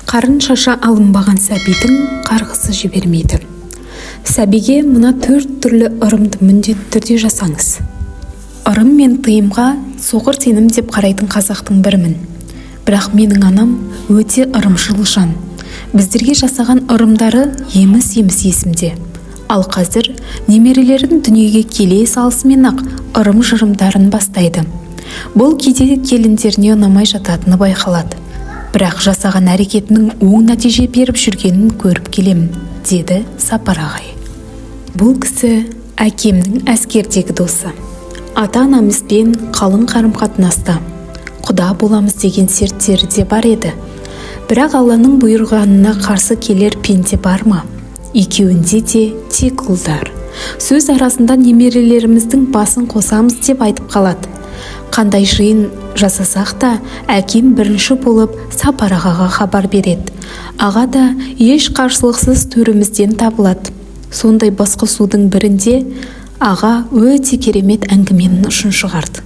Қарын шаша алынбаған сәбидің қарғысы жібермейді. Сәбиге мына 4 түрлі ырымды міндетті түрде жасаңыз. Ырым мен тыйымға соғыр сенім деп қарайтын қазақтың бірімін. Бірақ менің анам өте ырымшыл жан. Біздерге жасаған ырымдары еміс-еміс есімде. Ал қазір немерелердің дүниеге келе салысымен-ақ ырым-жырымдарын бастайды. Бұл кейде келіндеріне ұнамай жататыны байқалады. Бірақ жасаған әрекетінің оң нәтиже беріп жүргенін көріп келемін, деді Сапар ағай. Бұл кісі әкемнің әскердегі досы. Ата-анамызбен қалың қарым-қатынаста. Құда боламыз деген серттері де бар еді. Бірақ Алланың бұйырғанына қарсы келер пенде бар ма? Екеуінде де тек ұлдар. Сөз арасында немерелеріміздің басын қосамыз деп айтып қалады. Қандай жиын жасасақ та, әкем бірінші болып Сапар ағаға хабар береді. Аға да еш қарсылықсыз төрімізден табылады. Сондай басқосудың бірінде аға өте керемет әңгіменің ұшын шығарды.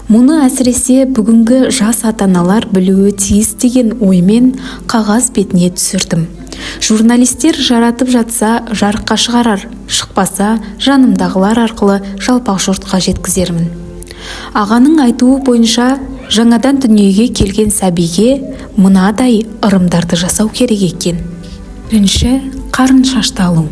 Мұны әсіресе бүгінгі жас ата-аналар білуі тиіс деген оймен қағаз бетіне түсірдім. Журналистер жаратып жатса жарыққа шығарар, шықпаса жанымдағылар арқылы жалпақ жұртқа жеткізермін. Ағаның айтуы бойынша жаңадан дүниеге келген сәбиге мынадай ырымдарды жасау керек екен. Бірінші, қарын шашты алу.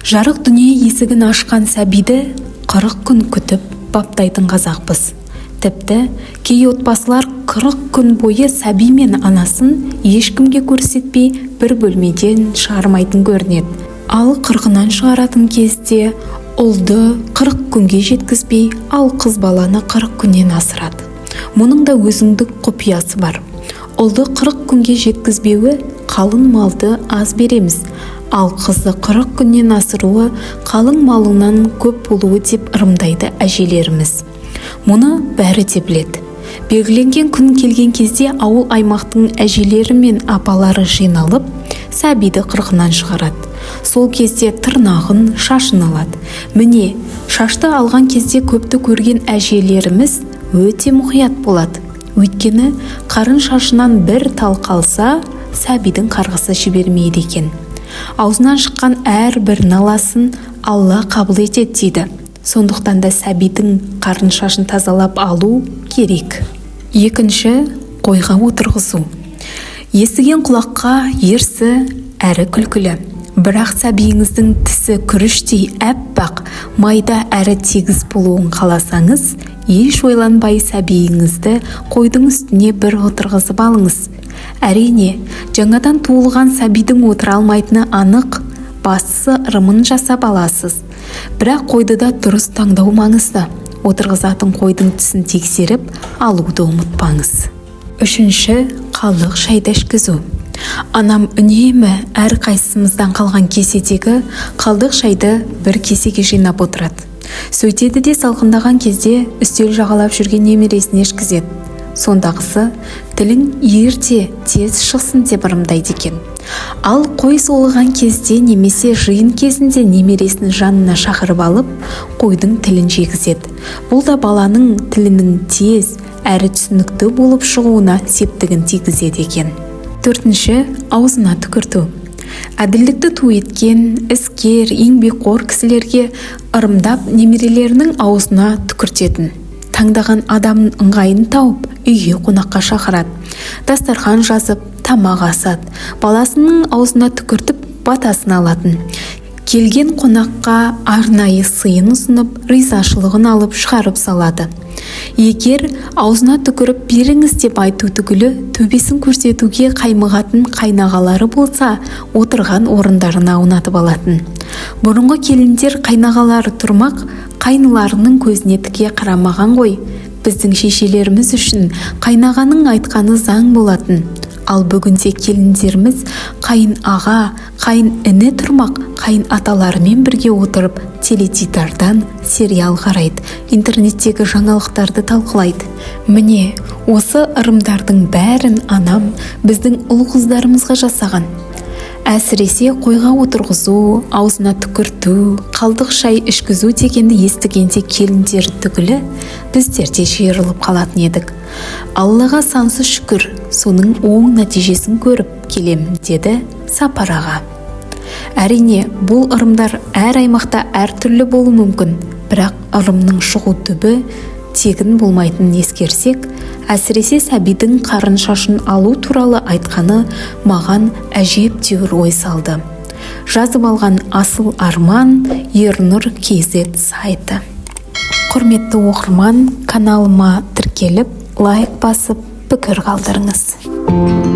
Жарық дүние есігін ашқан сәбиді 40 күн күтіп баптайтын қазақпыз. Тіпті кей отбасылар 40 күн бойы сәби мен анасын ешкімге көрсетпей бір бөлмеден шығармайтын көрінеді. Ал 40-нан шығаратын кезде ұлды 40 күнге жеткізбей, ал қыз баланы 40 күннен асырады. Мұның да өзіндік құпиясы бар. Ұлды 40 күнге жеткізбеуі қалың малды аз береміз, ал қызды 40 күннен асыруы қалың малынан көп болуы деп ырымдайды әжелеріміз. Мұны бәрі де біледі. Белгіленген күн келген кезде ауыл аймақтың әжелері мен апалары жиналып, сәбиді 40-нан шығарады. Сол кезде тырнағын, шашын алады. Міне, шашты алған кезде көпті көрген әжелеріміз өте мұқият болады. Өйткені қарын шашынан бір тал қалса, сәбидің қарғысы жібермейді екен. Аузынан шыққан әрбір наласын Алла қабыл етеді дейді. Сондықтан да сәбидің қарын шашын тазалап алу керек. Екінші, қойға отырғызу. Естіген құлаққа ерсі әрі күлкілі. Бірақ сәбиіңіздің тісі күріштей әппақ, майда әрі тегіс болуын қаласаңыз, еш ойланбай сәбиіңізді қойдың үстіне бір отырғызып алыңыз. Әрине, жаңадан туылған сәбидің отыра алмайтыны анық, бастысы ырымын жасап аласыз. Бірақ қойды да дұрыс таңдау маңызды. Отырғызатын қойдың тісін тексеріп алуды ұмытпаңыз. Үшінші, қалық шайды ішкізу. Анам үнемі әр қайсымыздан қалған кеседегі қалдық шайды бір кесеге жинап отырады. Сөйтеді де салқындаған кезде үстел жағалап жүрген немересіне ішкізеді. Сондағысы тілің ерте тез шықсын деп ырымдайды екен. Ал қой сауылған кезде немесе жиын кезінде немересін жанына шақырып алып, қойдың тілін жегізеді. Бұл да баланың тілінің тез әрі түсінікті болып шығуына септігін тигізеді екен. Төртінші, аузына түкірту. Әділдікті ту еткен, іскер, еңбекқор кісілерге ырымдап немерелерінің аузына түкіртетін. Таңдаған адамның ыңғайын тауып, үйге қонаққа шақырады. Дастархан жазып, тамақ асады. Баласының аузына түкіртіп, батасын алатын. Келген қонаққа арнайы сыйын ұсынып, ризашылығын алып шығарып салады. Егер аузына түкіріп беріңіз деп айту түгілі төбесін көрсетуге қаймығатын қайнағалары болса, отырған орындарына аунатып алатын. Бұрынғы келіндер қайнағалары тұрмақ, қайныларының көзіне тіке қарамаған ғой. Біздің шешелеріміз үшін қайнағаның айтқаны заң болатын. Ал бүгінде келіндеріміз қайын аға, қайын іні тұрмақ, қайын аталарымен бірге отырып теледидардан сериал қарайды, интернеттегі жаңалықтарды талқылайды. Міне, осы ырымдардың бәрін анам біздің ұл қыздарымызға жасаған. Әсіресе қойға отырғызу, аузына түкірту, қалдық шай ішкізу дегенді естігенде келіндер түгілі біздерде жиырылып қалатын едік. Аллаға сансыз шүкір, соның оң нәтижесін көріп келем, деді Сапар аға. Әрине, бұл ырымдар әр аймақта әртүрлі болуы мүмкін, бірақ ырымның шығу түбі тегін болмайтынын ескерсек, әсіресе сәбидің қарын шашын алу туралы айтқаны маған әжептәуір ой салды. Жазып алған Асыл Арман, Ернұр KZ сайты. Құрметті оқырман, каналыма тіркеліп, лайк басып, пікір қалдырыңыз.